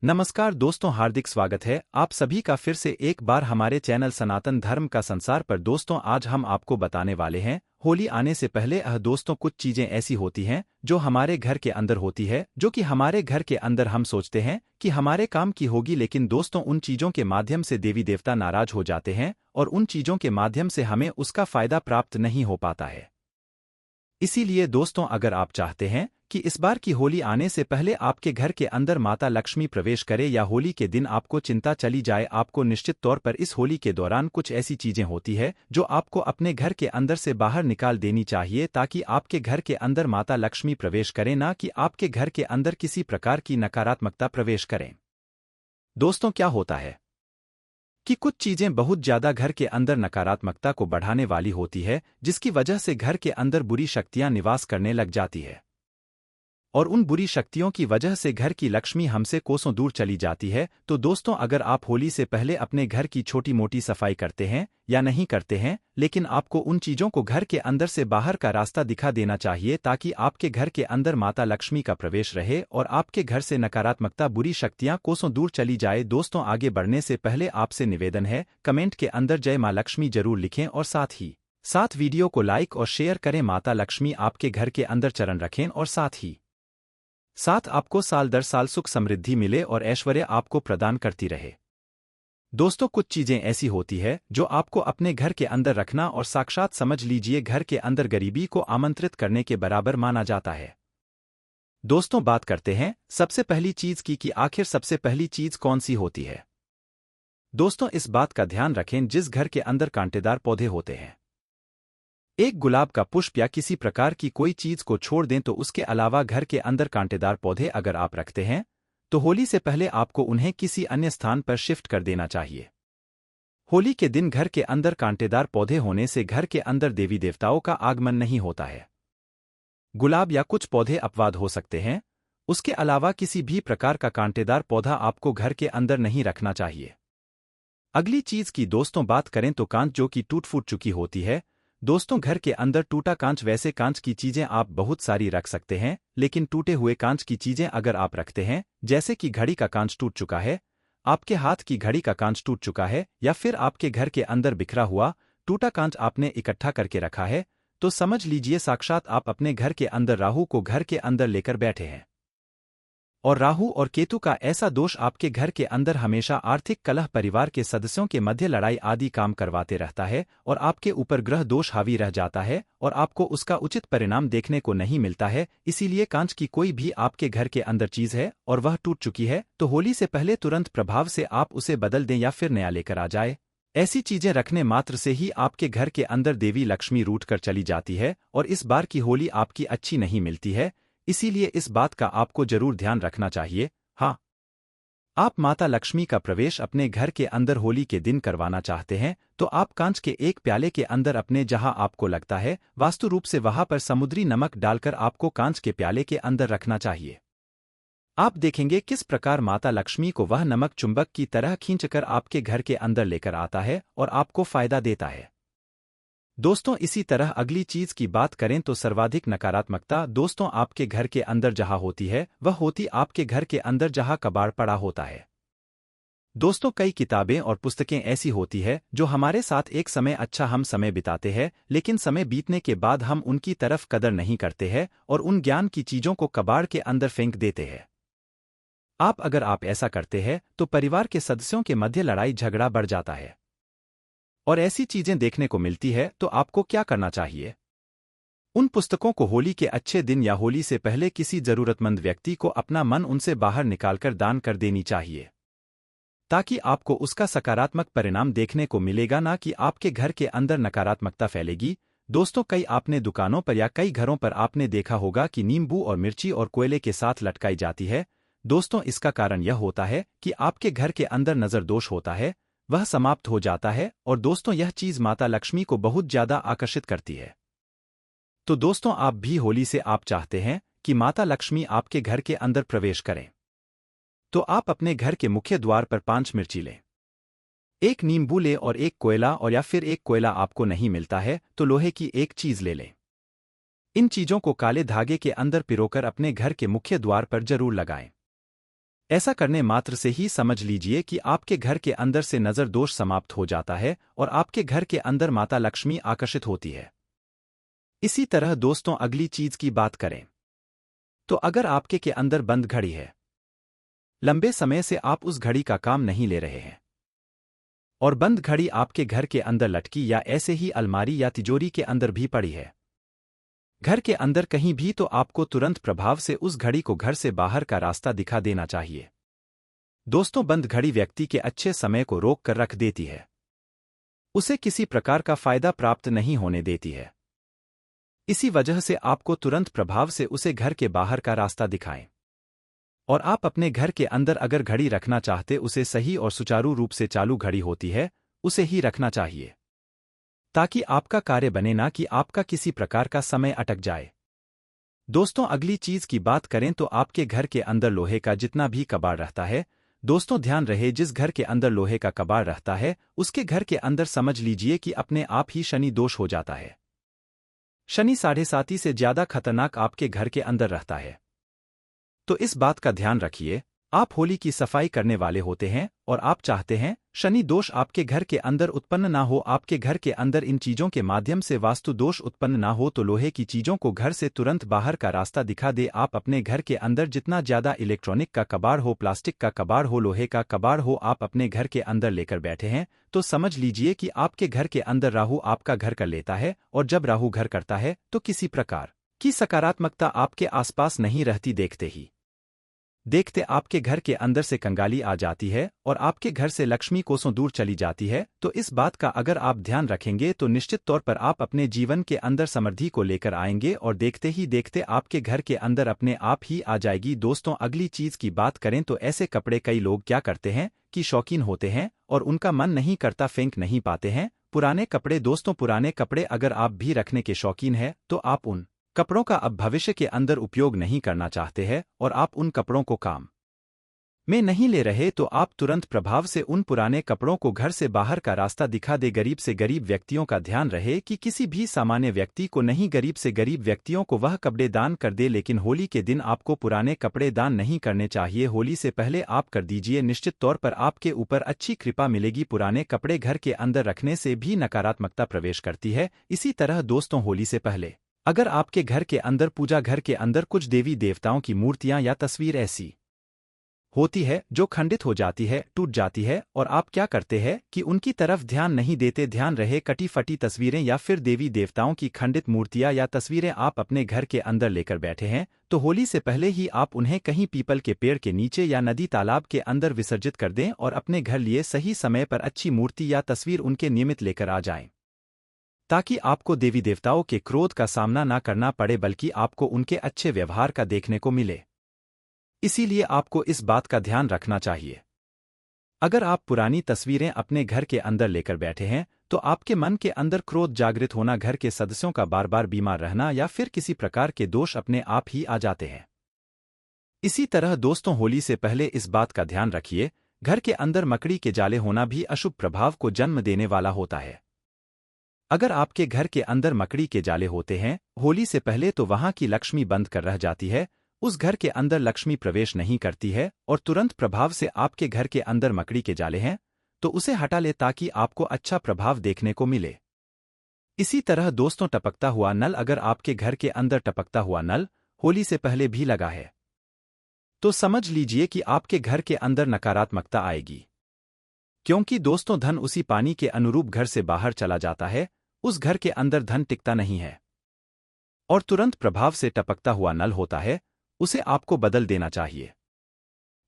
नमस्कार दोस्तों, हार्दिक स्वागत है आप सभी का फिर से एक बार हमारे चैनल सनातन धर्म का संसार पर। दोस्तों, आज हम आपको बताने वाले हैं होली आने से पहले दोस्तों कुछ चीजें ऐसी होती हैं जो हमारे घर के अंदर होती है, जो कि हमारे घर के अंदर हम सोचते हैं कि हमारे काम की होगी, लेकिन दोस्तों उन चीजों के माध्यम से देवी देवता नाराज हो जाते हैं और उन चीजों के माध्यम से हमें उसका फायदा प्राप्त नहीं हो पाता है। इसीलिए दोस्तों, अगर आप चाहते हैं कि इस बार की होली आने से पहले आपके घर के अंदर माता लक्ष्मी प्रवेश करे या होली के दिन आपको चिंता चली जाए, आपको निश्चित तौर पर इस होली के दौरान कुछ ऐसी चीजें होती है जो आपको अपने घर के अंदर से बाहर निकाल देनी चाहिए, ताकि आपके घर के अंदर माता लक्ष्मी प्रवेश करें, ना कि आपके घर के अंदर किसी प्रकार की नकारात्मकता प्रवेश करें। दोस्तों, क्या होता है कि कुछ चीजें बहुत ज्यादा घर के अंदर नकारात्मकता को बढ़ाने वाली होती है, जिसकी वजह से घर के अंदर बुरी शक्तियां निवास करने लग जाती है और उन बुरी शक्तियों की वजह से घर की लक्ष्मी हमसे कोसों दूर चली जाती है। तो दोस्तों, अगर आप होली से पहले अपने घर की छोटी मोटी सफाई करते हैं या नहीं करते हैं, लेकिन आपको उन चीजों को घर के अंदर से बाहर का रास्ता दिखा देना चाहिए, ताकि आपके घर के अंदर माता लक्ष्मी का प्रवेश रहे और आपके घर से नकारात्मकता बुरी शक्तियां कोसों दूर चली जाए। दोस्तों, आगे बढ़ने से पहले आपसे निवेदन है, कमेंट के अंदर जय मां लक्ष्मी जरूर लिखें और साथ वीडियो को लाइक और शेयर करें। माता लक्ष्मी आपके घर के अंदर चरण रखें और साथ आपको साल दर साल सुख समृद्धि मिले और ऐश्वर्य आपको प्रदान करती रहे। दोस्तों, कुछ चीजें ऐसी होती है जो आपको अपने घर के अंदर रखना और साक्षात समझ लीजिए घर के अंदर गरीबी को आमंत्रित करने के बराबर माना जाता है। दोस्तों, बात करते हैं सबसे पहली चीज की कि आखिर सबसे पहली चीज कौन सी होती है। दोस्तों, इस बात का ध्यान रखें, जिस घर के अंदर कांटेदार पौधे होते हैं, एक गुलाब का पुष्प या किसी प्रकार की कोई चीज को छोड़ दें, तो उसके अलावा घर के अंदर कांटेदार पौधे अगर आप रखते हैं तो होली से पहले आपको उन्हें किसी अन्य स्थान पर शिफ्ट कर देना चाहिए। होली के दिन घर के अंदर कांटेदार पौधे होने से घर के अंदर देवी देवताओं का आगमन नहीं होता है। गुलाब या कुछ पौधे अपवाद हो सकते हैं, उसके अलावा किसी भी प्रकार का कांटेदार पौधा आपको घर के अंदर नहीं रखना चाहिए। अगली चीज की दोस्तों बात करें तो कांच, जो कि टूट फूट चुकी होती है। दोस्तों, घर के अंदर टूटा कांच, वैसे कांच की चीजें आप बहुत सारी रख सकते हैं, लेकिन टूटे हुए कांच की चीजें अगर आप रखते हैं, जैसे कि घड़ी का कांच टूट चुका है, आपके हाथ की घड़ी का कांच टूट चुका है, या फिर आपके घर के अंदर बिखरा हुआ टूटा कांच आपने इकट्ठा करके रखा है, तो समझ लीजिए साक्षात आप अपने घर के अंदर राहु को घर के अंदर लेकर बैठे हैं। और राहु और केतु का ऐसा दोष आपके घर के अंदर हमेशा आर्थिक कलह, परिवार के सदस्यों के मध्य लड़ाई आदि काम करवाते रहता है और आपके ऊपर ग्रह दोष हावी रह जाता है और आपको उसका उचित परिणाम देखने को नहीं मिलता है। इसीलिए कांच की कोई भी आपके घर के अंदर चीज है और वह टूट चुकी है, तो होली से पहले तुरंत प्रभाव से आप उसे बदल दें या फिर नया लेकर आ जाए। ऐसी चीजें रखने मात्र से ही आपके घर के अंदर देवी लक्ष्मी रूठ कर चली जाती है और इस बार की होली आपकी अच्छी नहीं मिलती है। इसीलिए इस बात का आपको जरूर ध्यान रखना चाहिए। हाँ, आप माता लक्ष्मी का प्रवेश अपने घर के अंदर होली के दिन करवाना चाहते हैं, तो आप कांच के एक प्याले के अंदर अपने जहां आपको लगता है वास्तु रूप से वहां पर समुद्री नमक डालकर आपको कांच के प्याले के अंदर रखना चाहिए। आप देखेंगे किस प्रकार माता लक्ष्मी को वह नमक चुंबक की तरह खींचकर आपके घर के अंदर लेकर आता है और आपको फायदा देता है। दोस्तों, इसी तरह अगली चीज की बात करें तो सर्वाधिक नकारात्मकता दोस्तों आपके घर के अंदर जहां होती है, वह होती आपके घर के अंदर जहां कबाड़ पड़ा होता है। दोस्तों, कई किताबें और पुस्तकें ऐसी होती है जो हमारे साथ एक समय अच्छा हम समय बिताते हैं, लेकिन समय बीतने के बाद हम उनकी तरफ कदर नहीं करते हैं और उन ज्ञान की चीजों को कबाड़ के अंदर फेंक देते हैं। अगर आप ऐसा करते हैं तो परिवार के सदस्यों के मध्य लड़ाई झगड़ा बढ़ जाता है और ऐसी चीजें देखने को मिलती है, तो आपको क्या करना चाहिए? उन पुस्तकों को होली के अच्छे दिन या होली से पहले किसी जरूरतमंद व्यक्ति को अपना मन उनसे बाहर निकालकर दान कर देनी चाहिए, ताकि आपको उसका सकारात्मक परिणाम देखने को मिलेगा, ना कि आपके घर के अंदर नकारात्मकता फैलेगी। दोस्तों, कई आपने दुकानों पर या कई घरों पर आपने देखा होगा कि नींबू और मिर्ची और कोयले के साथ लटकाई जाती है। दोस्तों, इसका कारण यह होता है कि आपके घर के अंदर नजर दोष होता है, वह समाप्त हो जाता है और दोस्तों यह चीज माता लक्ष्मी को बहुत ज्यादा आकर्षित करती है। तो दोस्तों, आप भी होली से आप चाहते हैं कि माता लक्ष्मी आपके घर के अंदर प्रवेश करें, तो आप अपने घर के मुख्य द्वार पर 5 मिर्ची लें, 1 नींबू लें और 1 कोयला, और या फिर 1 कोयला आपको नहीं मिलता है तो लोहे की 1 चीज ले लें। इन चीजों को काले धागे के अंदर पिरोकर अपने घर के मुख्य द्वार पर जरूर लगाएं। ऐसा करने मात्र से ही समझ लीजिए कि आपके घर के अंदर से नजर दोष समाप्त हो जाता है और आपके घर के अंदर माता लक्ष्मी आकर्षित होती है। इसी तरह दोस्तों अगली चीज की बात करें तो अगर आपके के अंदर बंद घड़ी है, लंबे समय से आप उस घड़ी का काम नहीं ले रहे हैं और बंद घड़ी आपके घर के अंदर लटकी या ऐसे ही अलमारी या तिजोरी के अंदर भी पड़ी है, घर के अंदर कहीं भी, तो आपको तुरंत प्रभाव से उस घड़ी को घर से बाहर का रास्ता दिखा देना चाहिए। दोस्तों बंद घड़ी व्यक्ति के अच्छे समय को रोक कर रख देती है, उसे किसी प्रकार का फायदा प्राप्त नहीं होने देती है। इसी वजह से आपको तुरंत प्रभाव से उसे घर के बाहर का रास्ता दिखाएं और आप अपने घर के अंदर अगर घड़ी रखना चाहते उसे सही और सुचारू रूप से चालू घड़ी होती है उसे ही रखना चाहिए, ताकि आपका कार्य बने ना कि आपका किसी प्रकार का समय अटक जाए। दोस्तों अगली चीज की बात करें तो आपके घर के अंदर लोहे का जितना भी कबाड़ रहता है, दोस्तों ध्यान रहे जिस घर के अंदर लोहे का कबाड़ रहता है उसके घर के अंदर समझ लीजिए कि अपने आप ही शनि दोष हो जाता है। शनि 7.5 से ज्यादा खतरनाक आपके घर के अंदर रहता है। तो इस बात का ध्यान रखिए, आप होली की सफाई करने वाले होते हैं और आप चाहते हैं शनि दोष आपके घर के अंदर उत्पन्न ना हो, आपके घर के अंदर इन चीजों के माध्यम से वास्तु दोष उत्पन्न ना हो, तो लोहे की चीजों को घर से तुरंत बाहर का रास्ता दिखा दे। आप अपने घर के अंदर जितना ज्यादा इलेक्ट्रॉनिक का कबाड़ हो, प्लास्टिक का कबाड़ हो, लोहे का कबाड़ हो, आप अपने घर के अंदर लेकर बैठे हैं, तो समझ लीजिए कि आपके घर के अंदर राहु आपका घर कर लेता है और जब राहु घर करता है तो किसी प्रकार की सकारात्मकता आपके आसपास नहीं रहती। देखते आपके घर के अंदर से कंगाली आ जाती है और आपके घर से लक्ष्मी कोसों दूर चली जाती है। तो इस बात का अगर आप ध्यान रखेंगे तो निश्चित तौर पर आप अपने जीवन के अंदर समृद्धि को लेकर आएंगे और देखते ही देखते आपके घर के अंदर अपने आप ही आ जाएगी। दोस्तों अगली चीज की बात करें तो ऐसे कपड़े कई लोग क्या करते हैं कि शौकीन होते हैं और उनका मन नहीं करता, फेंक नहीं पाते हैं पुराने कपड़े। दोस्तों पुराने कपड़े अगर आप भी रखने के शौकीन हैं तो आप उन कपड़ों का अब भविष्य के अंदर उपयोग नहीं करना चाहते हैं और आप उन कपड़ों को काम में नहीं ले रहे, तो आप तुरंत प्रभाव से उन पुराने कपड़ों को घर से बाहर का रास्ता दिखा दे। गरीब से गरीब व्यक्तियों का ध्यान रहे कि किसी भी सामान्य व्यक्ति को नहीं, गरीब से गरीब व्यक्तियों को वह कपड़े दान कर दे। लेकिन होली के दिन आपको पुराने कपड़े दान नहीं करने चाहिए, होली से पहले आप कर दीजिए, निश्चित तौर पर आपके ऊपर अच्छी कृपा मिलेगी। पुराने कपड़े घर के अंदर रखने से भी नकारात्मकता प्रवेश करती है। इसी तरह दोस्तों होली से पहले अगर आपके घर के अंदर पूजा घर के अंदर कुछ देवी देवताओं की मूर्तियां या तस्वीर ऐसी होती है जो खंडित हो जाती है, टूट जाती है, और आप क्या करते हैं कि उनकी तरफ ध्यान नहीं देते। ध्यान रहे कटी फटी तस्वीरें या फिर देवी देवताओं की खंडित मूर्तियां या तस्वीरें आप अपने घर के अंदर लेकर बैठे हैं, तो होली से पहले ही आप उन्हें कहीं पीपल के पेड़ के नीचे या नदी तालाब के अंदर विसर्जित कर दें और अपने घर लिए सही समय पर अच्छी मूर्ति या तस्वीर उनके नियमित लेकर आ जाएं, ताकि आपको देवी देवताओं के क्रोध का सामना ना करना पड़े बल्कि आपको उनके अच्छे व्यवहार का देखने को मिले। इसीलिए आपको इस बात का ध्यान रखना चाहिए। अगर आप पुरानी तस्वीरें अपने घर के अंदर लेकर बैठे हैं तो आपके मन के अंदर क्रोध जागृत होना, घर के सदस्यों का बार बार बीमार रहना या फिर किसी प्रकार के दोष अपने आप ही आ जाते हैं। इसी तरह दोस्तों होली से पहले इस बात का ध्यान रखिए, घर के अंदर मकड़ी के जाले होना भी अशुभ प्रभाव को जन्म देने वाला होता है। अगर आपके घर के अंदर मकड़ी के जाले होते हैं होली से पहले तो वहां की लक्ष्मी बंद कर रह जाती है, उस घर के अंदर लक्ष्मी प्रवेश नहीं करती है और तुरंत प्रभाव से आपके घर के अंदर मकड़ी के जाले हैं तो उसे हटा ले ताकि आपको अच्छा प्रभाव देखने को मिले। इसी तरह दोस्तों टपकता हुआ नल, अगर आपके घर के अंदर टपकता हुआ नल होली से पहले भी लगा है तो समझ लीजिए कि आपके घर के अंदर नकारात्मकता आएगी, क्योंकि दोस्तों धन उसी पानी के अनुरूप घर से बाहर चला जाता है, उस घर के अंदर धन टिकता नहीं है और तुरंत प्रभाव से टपकता हुआ नल होता है, उसे आपको बदल देना चाहिए।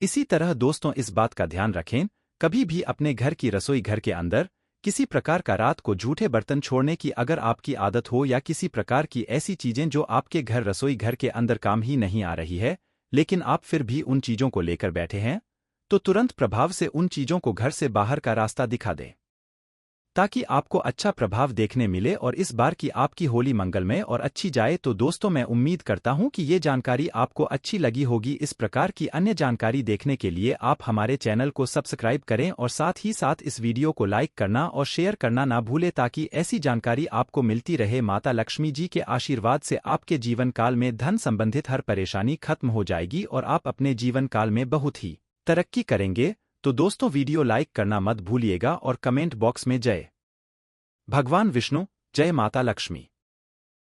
इसी तरह दोस्तों इस बात का ध्यान रखें, कभी भी अपने घर की रसोई घर के अंदर किसी प्रकार का रात को जूठे बर्तन छोड़ने की अगर आपकी आदत हो या किसी प्रकार की ऐसी चीजें जो आपके घर रसोई घर के अंदर काम ही नहीं आ रही है लेकिन आप फिर भी उन चीजों को लेकर बैठे हैं, तो तुरंत प्रभाव से उन चीजों को घर से बाहर का रास्ता दिखा दें। ताकि आपको अच्छा प्रभाव देखने मिले और इस बार की आपकी होली मंगलमय और अच्छी जाए। तो दोस्तों, मैं उम्मीद करता हूं कि ये जानकारी आपको अच्छी लगी होगी। इस प्रकार की अन्य जानकारी देखने के लिए आप हमारे चैनल को सब्सक्राइब करें और साथ ही साथ इस वीडियो को लाइक करना और शेयर करना ना भूलें, ताकि ऐसी जानकारी आपको मिलती रहे। माता लक्ष्मी जी के आशीर्वाद से आपके जीवन काल में धन संबंधित हर परेशानी खत्म हो जाएगी और आप अपने जीवन काल में बहुत ही तरक्की करेंगे। तो दोस्तों, वीडियो लाइक करना मत भूलिएगा और कमेंट बॉक्स में जय भगवान विष्णु, जय माता लक्ष्मी।